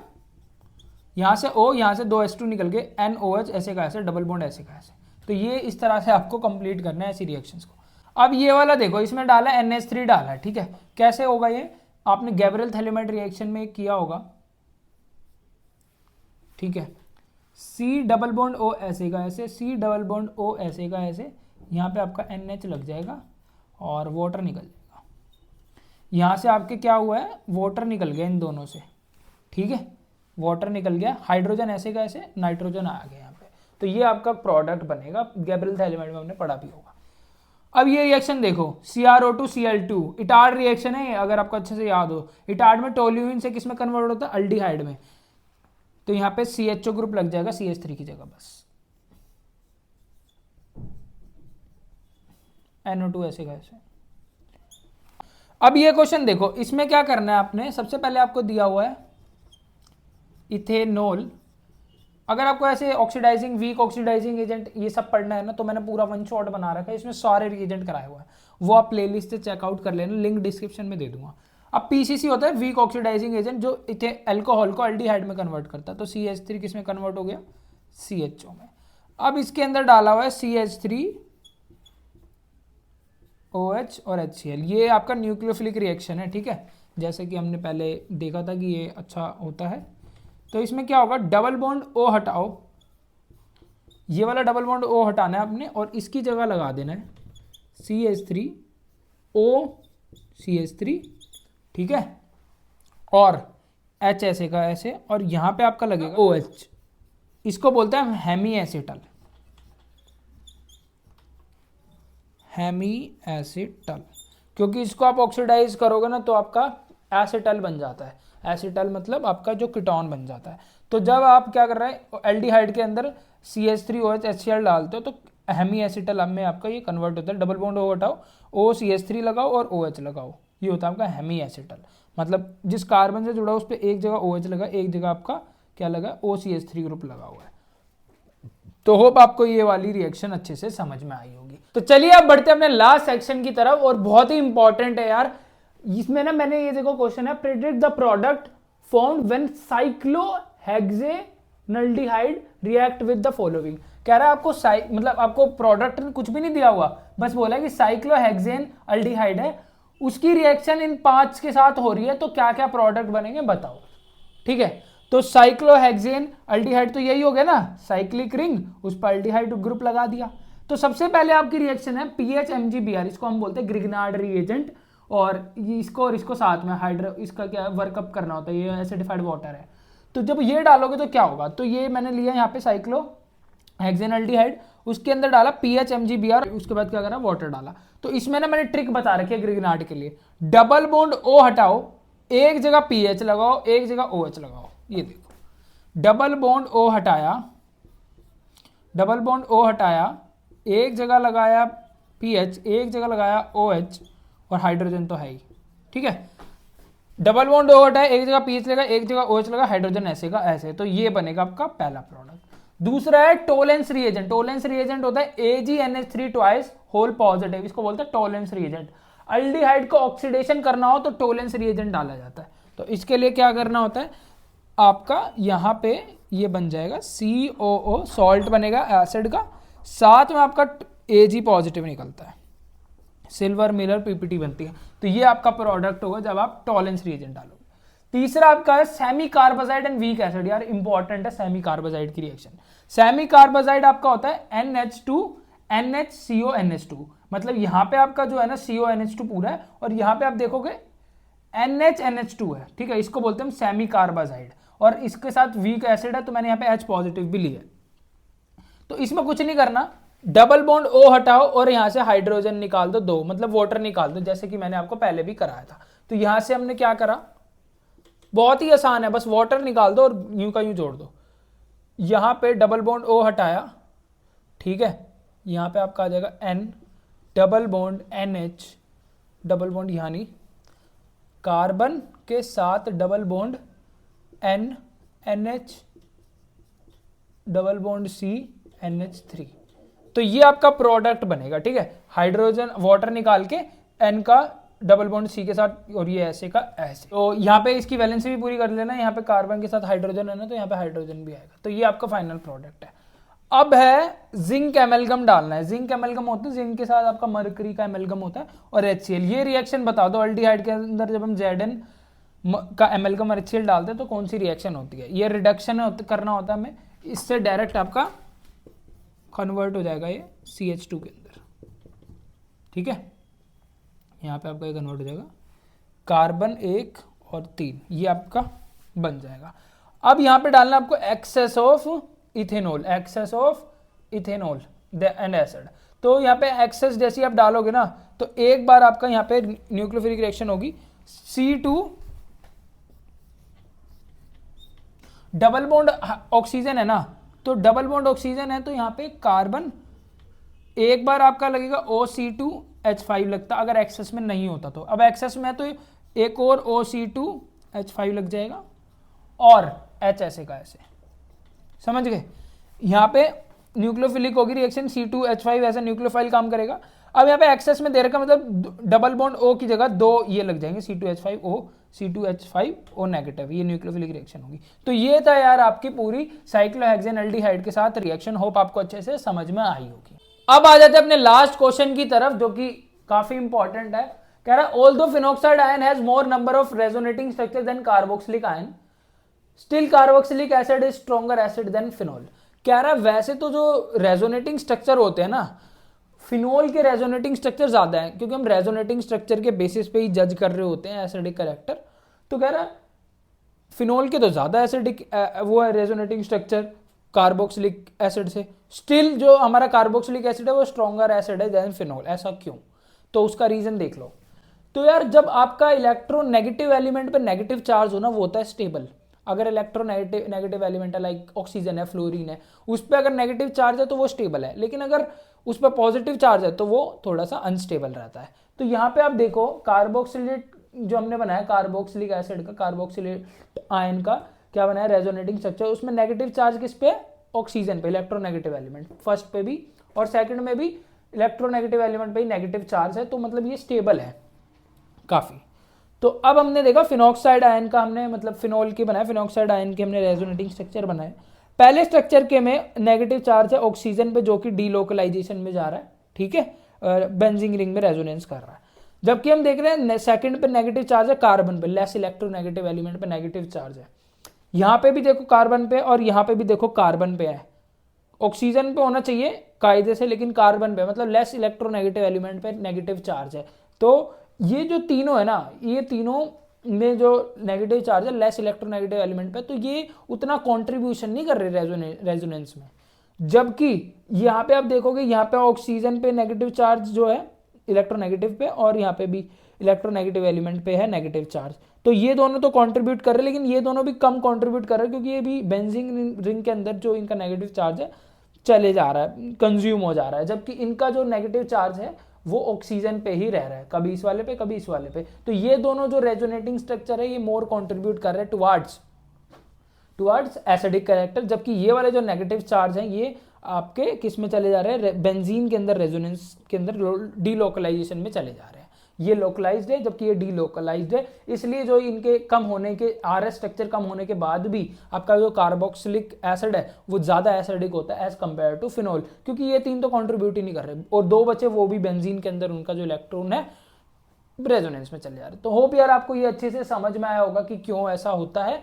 यहां से O, यहां से 2 H2 निकल गए, NOH, ऐसे का ऐसे, डबल बॉन्ड ऐसे का ऐसे। तो ये इस तरह से आपको कंप्लीट करना है ऐसी रिएक्शंस को। अब ये वाला देखो, इसमें डाला है NH3 डाला है, ठीक है। कैसे होगा ये, आपने गैब्रियल थैलेमाइड रिएक्शन में किया होगा, ठीक है। C डबल बॉन्ड O ऐसे का ऐसे, C डबल बॉन्ड O ऐसे का ऐसे, यहाँ पे आपका NH लग जाएगा और वाटर निकल जाएगा। यहाँ से आपके क्या हुआ है, वाटर निकल गया इन दोनों से, ठीक है, वाटर निकल गया, हाइड्रोजन ऐसे का ऐसे, नाइट्रोजन आ गया यहाँ पे। तो ये आपका प्रोडक्ट बनेगा, गैब्रियल थैलेमाइड में हमने पढ़ा भी होगा। अब ये रिएक्शन देखो, CrO2 Cl2 इटार्ड रिएक्शन है, अगर आपको अच्छे से याद हो, इटार्ड में टोल्यूइन से किस में कन्वर्ट होता है, अल्डिहाइड में। तो यहाँ पे CHO ग्रुप लग जाएगा CH3 की जगह बस, NO2 ऐसे का ऐसे। अब ये क्वेश्चन देखो, इसमें क्या करना है आपने, सबसे पहले आपको दिया हुआ है इथेनॉल। अगर आपको ऐसे ऑक्सीडाइजिंग, वीक ऑक्सीडाइजिंग एजेंट ये सब पढ़ना है ना, तो मैंने पूरा वन शॉट बना रखा है, इसमें सारे रिएजेंट कराए हुए हैं, वो आप प्लेलिस्ट से चेकआउट कर लेना, लिंक डिस्क्रिप्शन में दे दूंगा। अब पीसीसी होता है वीक ऑक्सीडाइजिंग एजेंट, जो इथे अल्कोहल को एल्डिहाइड में कन्वर्ट करता है। तो CH3 किस में कन्वर्ट हो गया, CHO में। अब इसके अंदर डाला हुआ है CH3OH और HCl, ये आपका न्यूक्लियोफिलिक रिएक्शन है, ठीक है, जैसे कि हमने पहले देखा था कि ये अच्छा होता है। तो इसमें क्या होगा, डबल बॉन्ड O हटाओ, ये वाला डबल बॉन्ड O हटाना है आपने, और इसकी जगह लगा देना है CH3O ठीक है, और H ऐसे का ऐसे, और यहां पे आपका लगेगा OH, इसको बोलते हैं हेमी एसिटल, क्योंकि इसको आप ऑक्सीडाइज करोगे ना तो आपका एसिटल बन जाता है। एसिटल मतलब आपका जो कीटोन बन जाता है। तो जब आप क्या कर रहे हैं, एल्डिहाइड के अंदर CH3OH HCl डालते हो तो हेमी एसिटल में आपका ये कन्वर्ट होता है। डबल बॉन्ड O हटाओ, OCH3 लगाओ और OH लगाओ, ये होता है आपका हेमी एसिटल। मतलब जिस कार्बन से जुड़ा उस पर एक जगह OH लगा, एक जगह आपका क्या लगा, OCH3 ग्रुप लगा हुआ है। तो होप आपको ये वाली रिएक्शन अच्छे से समझ में आई होगी। तो चलिए अब बढ़ते हैं अपने लास्ट सेक्शन की तरफ, और बहुत ही इंपॉर्टेंट है यार इसमें ना, मैंने ये देखो क्वेश्चन है, predict the product formed when cyclohexanaldehyde react with the following. कह रहा है आपको मतलब आपको प्रोडक्ट कुछ भी नहीं दिया हुआ, बस बोला कि साइक्लोहेक्सेन अल्डिहाइड है, उसकी रिएक्शन इन 5 के साथ हो रही है, तो क्या क्या प्रोडक्ट बनेंगे बताओ, ठीक है। तो साइक्लोहेक्सेन अल्डिहाइड तो यही हो गया ना, साइक्लिक रिंग, उस पर अल्डिहाइड ग्रुप लगा दिया। तो सबसे पहले आपकी रिएक्शन है PHMgBr, इसको हम बोलते हैं ग्रिग्नार्ड रिएजेंट, और इसको और इसको साथ में हाइड्रो, इसका क्या वर्कअप करना होता है, ये एसिडिफाइड वाटर है। तो जब ये डालोगे तो क्या होगा, तो ये मैंने लिया यहाँ पे साइक्लोहेक्सेनल्डिहाइड, उसके अंदर डाला PHMgBr, उसके बाद क्या करा, वाटर डाला। तो इसमें ना मैंने ट्रिक बता रखी है ग्रिग्नार्ड के लिए, डबल बॉन्ड O हटाओ, एक जगह PH लगाओ, एक जगह OH लगाओ। ये देखो, डबल बॉन्ड O हटाया, एक जगह लगाया PH, एक जगह लगाया OH, और हाइड्रोजन तो है ही, ठीक है। डबल बॉन्ड O हटाया, एक जगह PH लगा, एक जगह OH लगा, हाइड्रोजन ऐसे का ऐसे, तो ये बनेगा आपका पहला प्रोडक्ट। दूसरा है टोलेंस रिएजेंट। टोलेंस रिएजेंट होता है AgNH3 ट्वाइस होल पॉजिटिव, इसको बोलते हैं टोलेंस रिएजेंट। अल्डिहाइड को ऑक्सीडेशन करना हो तो टोलेंस रिएजेंट डाला जाता है। तो इसके लिए क्या करना होता है आपका, यहाँ पे ये बन जाएगा COO, सॉल्ट बनेगा एसिड का, साथ में आपका Ag पॉजिटिव निकलता है, सिल्वर मिलर PPT बनती है। तो ये आपका प्रोडक्ट होगा जब आप टोलेंस रिएजेंट डालोगे। तीसरा आपका है semi carbazide and weak acid. यार इंपॉर्टेंट है सेमी कार्बाजाइड की रिएक्शन। सेमी कार्बाजाइड आपका होता है NH2 NHCONH2, मतलब यहाँ पे आपका जो है ना CONH2 पूरा है, और यहाँ पे आप देखोगे NHNH2 है, ठीक है, इसको बोलते हैं हम सेमी कार्बाजाइड, और इसके साथ वीक एसिड है, तो मैंने यहाँ पे H पॉजिटिव भी लिया। तो इसमें कुछ नहीं करना, डबल बॉन्ड O हटाओ और यहां से हाइड्रोजन निकाल दो 2, मतलब वाटर निकाल दो, जैसे कि मैंने आपको पहले भी कराया था। तो यहां से हमने क्या करा, बहुत ही आसान है, बस वाटर निकाल दो और यूं का यूं जोड़ दो। यहां पे डबल बॉन्ड O हटाया, ठीक है, यहां पे आपका आ जाएगा N, double bond NH, double bond यहां नहीं, कार्बन के साथ double bond N NH, double bond C NH3। तो ये आपका प्रोडक्ट बनेगा, ठीक है। हाइड्रोजन वाटर निकाल के N का डबल बॉन्ड C के साथ, और ये ऐसे का ऐसे। तो यहाँ पे इसकी वैलेंसी भी पूरी कर लेना, यहाँ पे कार्बन के साथ हाइड्रोजन है ना, तो यहाँ पे हाइड्रोजन भी आएगा। तो ये आपका फाइनल प्रोडक्ट है। अब है जिंक एमेलगम डालना है। जिंक एमेलगम होता है, जिंक के साथ आपका मरकरी का एमेलगम होता है, और HCl। ये रिएक्शन बता दो, अल्डिहाइड के अंदर जब हम Zn का एमेलगम और HCl डालते हैं तो कौन सी रिएक्शन होती है। ये रिडक्शन करना होता है हमें, इससे डायरेक्ट आपका कन्वर्ट हो जाएगा ये CH2 के अंदर, ठीक है। यहाँ पे आपका ये कन्वर्ट हो जाएगा, कार्बन 1 और 3, ये आपका बन जाएगा। अब यहाँ पे डालना आपको excess of ethanol and acid. तो यहाँ पे एक्सेस जैसे आप डालोगे ना, तो एक बार आपका यहाँ पे न्यूक्लियोफिलिक रिएक्शन होगी, C2 डबल बॉन्ड ऑक्सीजन है ना, तो डबल बॉन्ड ऑक्सीजन है, तो यहाँ पे कार्बन एक बार आपका लगेगा OC2 H5 लगता अगर एक्सेस में नहीं होता तो। अब एक्सेस में तो एक और OC2H5 लग जाएगा और H ऐसे का ऐसे, समझ गए। यहाँ पे न्यूक्लियोफिलिक होगी रिएक्शन, C2H5 ऐसा न्यूक्लियोफाइल काम करेगा। अब यहाँ पे एक्सेस में दे रखा मतलब डबल बॉन्ड O की जगह दो ये लग जाएंगे, C2H5O, C2H5O नेगेटिव, ये न्यूक्लियोफिलिक रिएक्शन होगी। तो ये था यार आपकी पूरी साइक्लोहेक्सेनल्डिहाइड के साथ रिएक्शन। होप आपको अच्छे से समझ में आई होगी। अब आ जाते हैं अपने लास्ट क्वेश्चन की तरफ, जो कि काफी इंपॉर्टेंट है। कह रहा है although phenoxide ion has more number of resonating structure than carboxylic ion, still carboxylic acid is stronger acid than phenol. कह रहा है वैसे तो जो रेजोनेटिंग स्ट्रक्चर होते हैं ना, फिनॉल के रेजोनेटिंग स्ट्रक्चर ज्यादा है, क्योंकि हम रेजोनेटिंग स्ट्रक्चर के बेसिस पे ही जज कर रहे होते हैं एसिडिक कैरेक्टर। तो कह रहा है फिनॉल के तो ज्यादा एसिडिक वो है रेजोनेटिंग स्ट्रक्चर कार्बोक्सिलिक एसिड से, स्टिल जो हमारा कार्बोक्सिलिक एसिड है वो स्ट्रॉन्गर एसिड है देन फिनॉल। ऐसा क्यों? तो उसका रीजन देख लो। तो यार जब आपका इलेक्ट्रोनेगेटिव एलिमेंट पे नेगेटिव चार्ज हो ना, वो होता है स्टेबल। अगर इलेक्ट्रोनेगेटिव एलिमेंट है लाइक ऑक्सीजन है, फ्लोरीन है, उस पर अगर नेगेटिव चार्ज है तो वो स्टेबल है, लेकिन अगर उस पर पॉजिटिव चार्ज है तो वो थोड़ा सा अनस्टेबल रहता है। तो यहाँ पे आप देखो कार्बोक्सिलेट जो हमने बनाया कार्बोक्सिलिक एसिड का, कार्बोक्सिलेट आयन का क्या बनाया रेजोनेटिंग स्ट्रक्चर, उसमें नेगेटिव चार्ज किस पे? ऑक्सीजन पे, इलेक्ट्रोनेगेटिव एलिमेंट फर्स्ट पे भी और सेकंड में भी इलेक्ट्रोनेगेटिव एलिमेंट पे ही नेगेटिव चार्ज है, तो मतलब ये स्टेबल है काफी। तो अब हमने देखा फिनॉक्साइड आयन का, हमने मतलब फिनॉल की बनाया, फिनॉक्साइड आयन के हमने रेजोनेटिंग स्ट्रक्चर बनाए। पहले स्ट्रक्चर के में नेगेटिव चार्ज है ऑक्सीजन पे, जो कि डीलोकलाइजेशन में जा रहा है, ठीक है, बेंजीन रिंग में रेजोनेंस कर रहा है। जबकि हम देख रहे हैं सेकंड पे नेगेटिव चार्ज है कार्बन पे, लेस इलेक्ट्रोनेगेटिव एलिमेंट पे नेगेटिव चार्ज है। यहाँ पे भी देखो कार्बन पे और यहाँ पे भी देखो कार्बन पे है। ऑक्सीजन पे होना चाहिए कायदे से, लेकिन कार्बन पे मतलब लेस इलेक्ट्रोनेगेटिव एलिमेंट पे नेगेटिव चार्ज है। तो ये जो तीनों है ना, ये तीनों में जो नेगेटिव चार्ज है लेस इलेक्ट्रोनेगेटिव एलिमेंट पे, तो ये उतना कंट्रीब्यूशन नहीं कर रहे रेजोनेंस में। जबकि यहाँ पे आप देखोगे यहाँ पे ऑक्सीजन पे नेगेटिव चार्ज जो है इलेक्ट्रोनेगेटिव पे, और यहाँ पे भी इलेक्ट्रोनेगेटिव एलिमेंट पे है नेगेटिव चार्ज। तो ये दोनों तो कंट्रीब्यूट कर रहे हैं, लेकिन ये दोनों भी कम कंट्रीब्यूट कर रहे हैं, क्योंकि ये भी बेंजीन रिंग के अंदर जो इनका नेगेटिव चार्ज है चले जा रहा है, कंज्यूम हो जा रहा है। जबकि इनका जो नेगेटिव चार्ज है वो ऑक्सीजन पे ही रह रहा है, कभी इस वाले पे कभी इस वाले पे। तो ये दोनों जो रेजोनेटिंग स्ट्रक्चर है ये मोर कंट्रीब्यूट कर रहे हैं टुवर्ड्स एसिडिक कैरेक्टर। जबकि ये वाले जो नेगेटिव चार्ज हैं ये आपके किस में चले जा रहे हैं? बेंजीन के अंदर, रेजोनेंस के अंदर डीलोकलाइजेशन में चले जा रहे हैं। ये लोकलाइज्ड है जबकि ये डीलोकलाइज्ड है, इसलिए जो इनके कम होने के आरएस स्ट्रक्चर कम होने के बाद भी आपका जो कार्बोक्सिलिक एसिड है वो ज्यादा एसिडिक होता है एज कंपेयर टू फिनॉल, क्योंकि ये तीन तो कंट्रीब्यूट ही नहीं कर रहे, और दो बचे वो भी बेंजीन के अंदर उनका जो इलेक्ट्रॉन है रेजोनेंस में चले जा रहे। तो होप यार आपको ये अच्छे से समझ में आया होगा कि क्यों ऐसा होता है।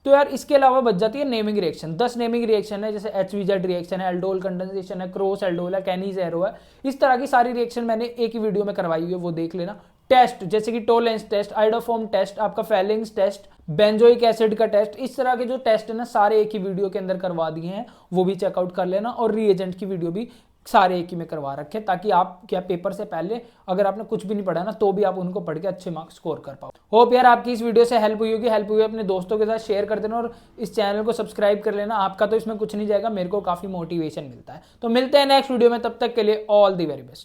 तो यार इसके अलावा बच जाती है नेमिंग रिएक्शन। 10 नेमिंग रिएक्शन है, जैसे HVZ रिएक्शन है, एल्डोल कंडेंसेशन है, क्रॉस एल्डोल है, कैनीजेरो है। इस तरह की सारी रिएक्शन मैंने एक ही वीडियो में करवाई हुई है, वो देख लेना। टेस्ट जैसे कि टोलेंस टेस्ट, आइडोफॉर्म टेस्ट, आपका फेलिंग्स टेस्ट, बेंजोइक एसिड का टेस्ट, इस तरह के जो टेस्ट है ना सारे एक ही वीडियो के अंदर करवा दिए हैं, वो भी चेकआउट कर लेना। और रिएजेंट की वीडियो भी सारे एक ही में करवा रखे, ताकि आप क्या पेपर से पहले अगर आपने कुछ भी नहीं पढ़ा ना तो भी आप उनको पढ़ के अच्छे मार्क्स स्कोर कर पाओ। होप यार आपकी इस वीडियो से हेल्प हुई होगी। हेल्प हुई अपने दोस्तों के साथ शेयर कर देना और इस चैनल को सब्सक्राइब कर लेना। आपका तो इसमें कुछ नहीं जाएगा, मेरे को काफी मोटिवेशन मिलता है। तो मिलते हैं नेक्स्ट वीडियो में, तब तक के लिए ऑल द वेरी बेस्ट।